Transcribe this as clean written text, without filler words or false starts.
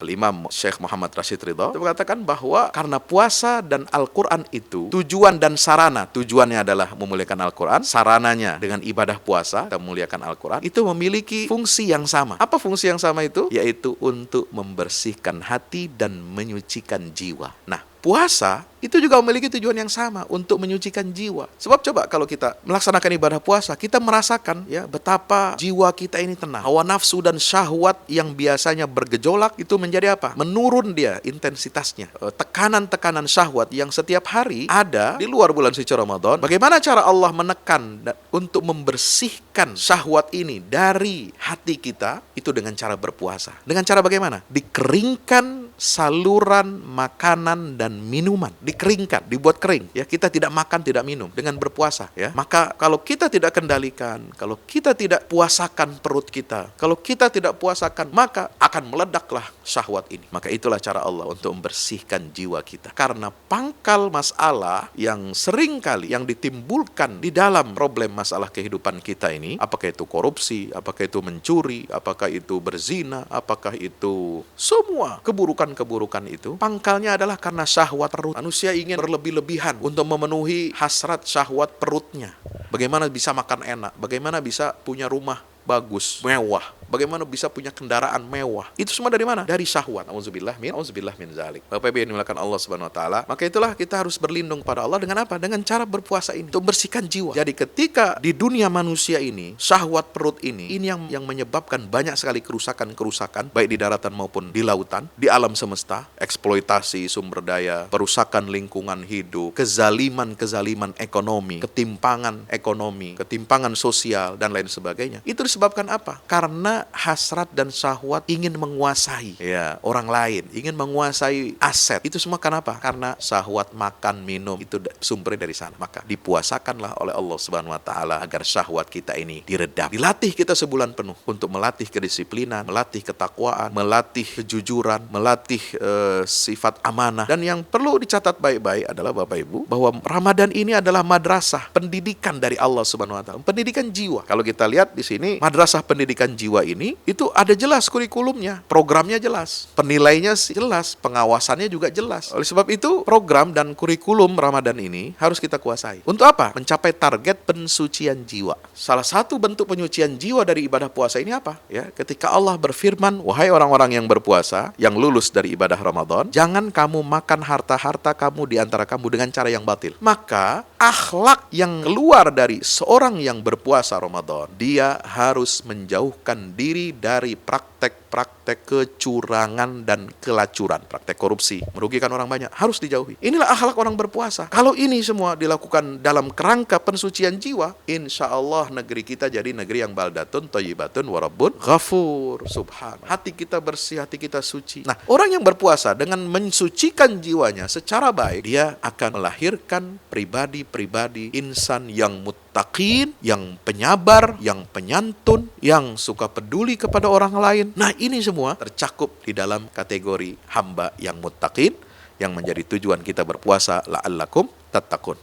Imam Syekh Muhammad Rashid Ridho mengatakan bahwa karena puasa dan Al-Quran itu tujuan dan sarana, tujuannya adalah memuliakan Al-Quran, sarananya dengan ibadah puasa dan memuliakan Al-Quran, itu memiliki fungsi yang sama. Apa fungsi yang sama itu? Yaitu untuk membersihkan hati dan menyucikan jiwa. Nah, puasa itu juga memiliki tujuan yang sama, untuk menyucikan jiwa. Sebab coba kalau kita melaksanakan ibadah puasa, kita merasakan ya betapa jiwa kita ini tenang. Hawa nafsu dan syahwat yang biasanya bergejolak itu menjadi apa? Menurun dia intensitasnya. Tekanan-tekanan syahwat yang setiap hari ada di luar bulan suci Ramadan. Bagaimana cara Allah menekan untuk membersihkan syahwat ini dari hati kita? Itu dengan cara berpuasa. Dengan cara bagaimana? Dikeringkan saluran makanan dan minuman, dikeringkan, dibuat kering ya. Kita tidak makan, tidak minum dengan berpuasa ya. Maka kalau kita tidak kendalikan, kalau kita tidak puasakan perut kita, kalau kita tidak puasakan, maka akan meledaklah syahwat ini. Maka itulah cara Allah untuk membersihkan jiwa kita. Karena pangkal masalah yang sering kali yang ditimbulkan di dalam problem masalah kehidupan kita ini, apakah itu korupsi, apakah itu mencuri, apakah itu berzina, apakah itu semua keburukan itu, pangkalnya adalah karena syahwat perut. Manusia ingin berlebih-lebihan untuk memenuhi hasrat syahwat perutnya. Bagaimana bisa makan enak? Bagaimana bisa punya rumah bagus, mewah? Bagaimana bisa punya kendaraan mewah? Itu semua dari mana? Dari syahwat. Auzubillah min zalik. Bapak Ibu yang dimulakan Allah Subhanahu wa taala, maka itulah kita harus berlindung pada Allah dengan apa? Dengan cara berpuasa ini, untuk bersihkan jiwa. Jadi ketika di dunia manusia ini, syahwat perut ini yang menyebabkan banyak sekali kerusakan-kerusakan, baik di daratan maupun di lautan, di alam semesta, eksploitasi sumber daya, perusakan lingkungan hidup, kezaliman ekonomi, ketimpangan sosial dan lain sebagainya. Itu disebabkan apa? Karena hasrat dan syahwat ingin menguasai ya orang lain, ingin menguasai aset. Itu semua kenapa? Karena syahwat makan, minum itu sumbernya dari sana. Maka dipuasakanlah oleh Allah Subhanahu wa taala agar syahwat kita ini diredam. Dilatih kita sebulan penuh untuk melatih kedisiplinan, melatih ketakwaan, melatih kejujuran, melatih sifat amanah. Dan yang perlu dicatat baik-baik adalah Bapak Ibu, bahwa Ramadan ini adalah madrasah pendidikan dari Allah Subhanahu wa taala, pendidikan jiwa. Kalau kita lihat di sini, madrasah pendidikan jiwa ini itu ada jelas kurikulumnya, programnya jelas, penilainya jelas, pengawasannya juga jelas. Oleh sebab itu, program dan kurikulum Ramadan ini harus kita kuasai. Untuk apa? Mencapai target pensucian jiwa. Salah satu bentuk penyucian jiwa dari ibadah puasa ini apa? Ya, ketika Allah berfirman, wahai orang-orang yang berpuasa, yang lulus dari ibadah Ramadan, jangan kamu makan harta-harta kamu di antara kamu dengan cara yang batil. Maka akhlak yang keluar dari seorang yang berpuasa Ramadan, dia harus menjauhkan diri dari praktek kecurangan dan kelacuran, praktek korupsi, merugikan orang banyak, harus dijauhi. Inilah akhlak orang berpuasa. Kalau ini semua dilakukan dalam kerangka pensucian jiwa, insya Allah negeri kita jadi negeri yang baldatun thayyibatun wa rabbun ghafur. Subhan. Hati kita bersih, hati kita suci. Nah, orang yang berpuasa dengan mensucikan jiwanya secara baik, dia akan melahirkan pribadi-pribadi insan yang muttaqin, yang penyabar, yang penyantun, yang suka peduli kepada orang lain. Nah, ini semua tercakup di dalam kategori hamba yang muttaqin, yang menjadi tujuan kita berpuasa, la'allakum tattaqun.